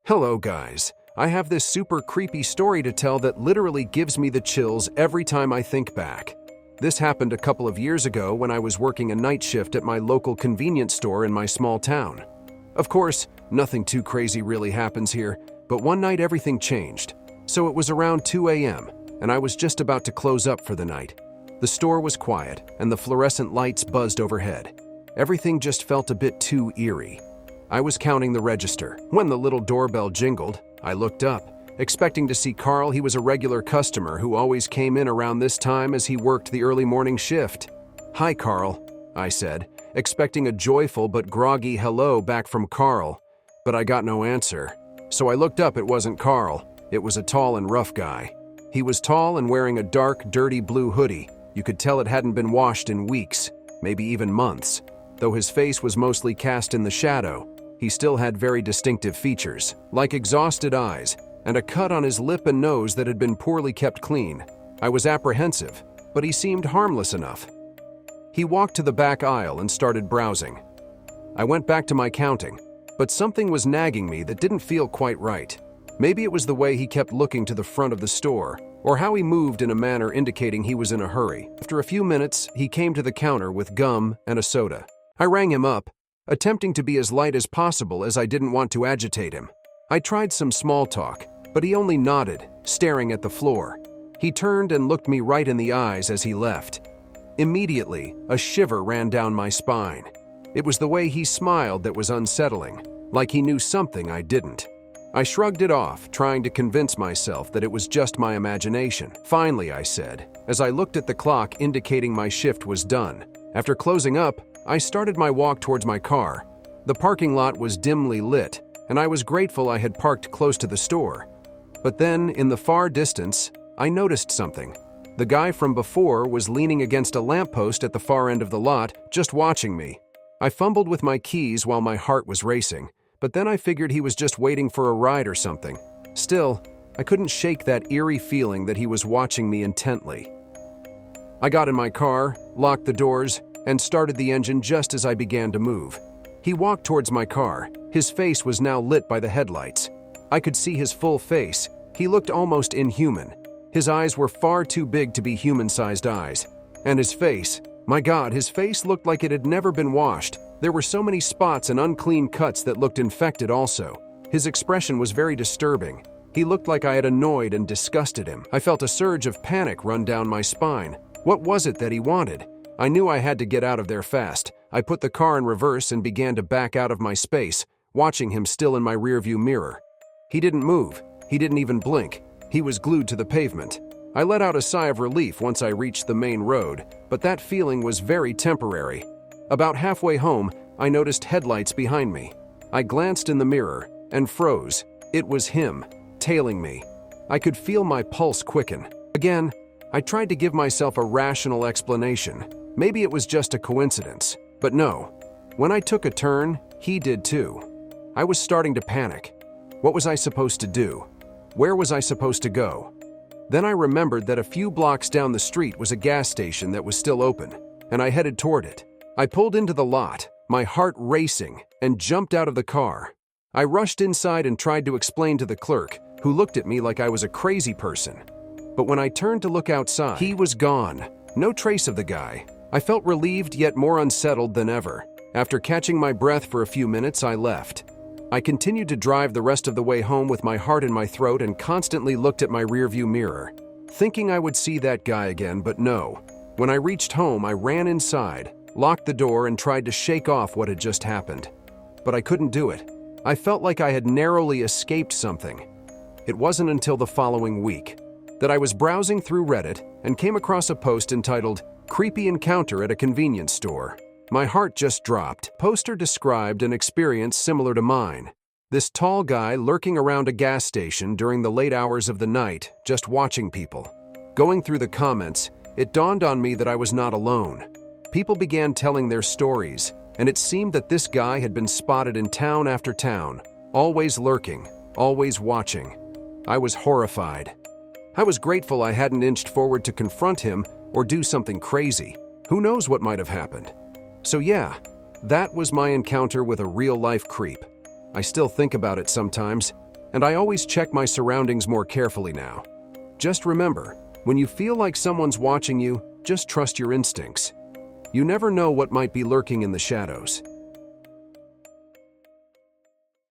Hello guys, I have this super creepy story to tell that literally gives me the chills every time I think back. This happened a couple of years ago when I was working a night shift at my local convenience store in my small town. Of course, nothing too crazy really happens here, but one night everything changed. So it was around 2 a.m., and I was just about to close up for the night. The store was quiet, and the fluorescent lights buzzed overhead. Everything just felt a bit too eerie. I was counting the register. When the little doorbell jingled, I looked up, expecting to see Carl. He was a regular customer who always came in around this time as he worked the early morning shift. "Hi, Carl," I said, expecting a joyful but groggy hello back from Carl. But I got no answer. So I looked up. It wasn't Carl. It was a tall and rough guy. He was tall and wearing a dark, dirty blue hoodie. You could tell it hadn't been washed in weeks, maybe even months. Though his face was mostly cast in the shadow, he still had very distinctive features, like exhausted eyes, and a cut on his lip and nose that had been poorly kept clean. I was apprehensive, but he seemed harmless enough. He walked to the back aisle and started browsing. I went back to my counting, but something was nagging me that didn't feel quite right. Maybe it was the way he kept looking to the front of the store, or how he moved in a manner indicating he was in a hurry. After a few minutes, he came to the counter with gum and a soda. I rang him up, attempting to be as light as possible as I didn't want to agitate him. I tried some small talk, but he only nodded, staring at the floor. He turned and looked me right in the eyes as he left. Immediately, a shiver ran down my spine. It was the way he smiled that was unsettling, like he knew something I didn't. I shrugged it off, trying to convince myself that it was just my imagination. "Finally," I said, as I looked at the clock indicating my shift was done. After closing up, I started my walk towards my car. The parking lot was dimly lit, and I was grateful I had parked close to the store. But then, in the far distance, I noticed something. The guy from before was leaning against a lamppost at the far end of the lot, just watching me. I fumbled with my keys while my heart was racing, but then I figured he was just waiting for a ride or something. Still, I couldn't shake that eerie feeling that he was watching me intently. I got in my car, locked the doors, and started the engine just as I began to move. He walked towards my car. His face was now lit by the headlights. I could see his full face. He looked almost inhuman. His eyes were far too big to be human-sized eyes. And his face, my God, his face looked like it had never been washed. There were so many spots and unclean cuts that looked infected also. His expression was very disturbing. He looked like I had annoyed and disgusted him. I felt a surge of panic run down my spine. What was it that he wanted? I knew I had to get out of there fast. I put the car in reverse and began to back out of my space, watching him still in my rearview mirror. He didn't move. He didn't even blink. He was glued to the pavement. I let out a sigh of relief once I reached the main road, but that feeling was very temporary. About halfway home, I noticed headlights behind me. I glanced in the mirror and froze. It was him, tailing me. I could feel my pulse quicken. Again, I tried to give myself a rational explanation. Maybe it was just a coincidence. But no. When I took a turn, he did too. I was starting to panic. What was I supposed to do? Where was I supposed to go? Then I remembered that a few blocks down the street was a gas station that was still open, and I headed toward it. I pulled into the lot, my heart racing, and jumped out of the car. I rushed inside and tried to explain to the clerk, who looked at me like I was a crazy person. But when I turned to look outside, he was gone. No trace of the guy. I felt relieved yet more unsettled than ever. After catching my breath for a few minutes, I left. I continued to drive the rest of the way home with my heart in my throat and constantly looked at my rearview mirror, thinking I would see that guy again, but no. When I reached home, I ran inside, locked the door, and tried to shake off what had just happened. But I couldn't do it. I felt like I had narrowly escaped something. It wasn't until the following week that I was browsing through Reddit and came across a post entitled, "Creepy Encounter at a Convenience Store." My heart just dropped. Poster described an experience similar to mine. This tall guy lurking around a gas station during the late hours of the night, just watching people. Going through the comments, it dawned on me that I was not alone. People began telling their stories, and it seemed that this guy had been spotted in town after town, always lurking, always watching. I was horrified. I was grateful I hadn't inched forward to confront him or do something crazy. Who knows what might have happened? So yeah, that was my encounter with a real-life creep. I still think about it sometimes, and I always check my surroundings more carefully now. Just remember, when you feel like someone's watching you, just trust your instincts. You never know what might be lurking in the shadows.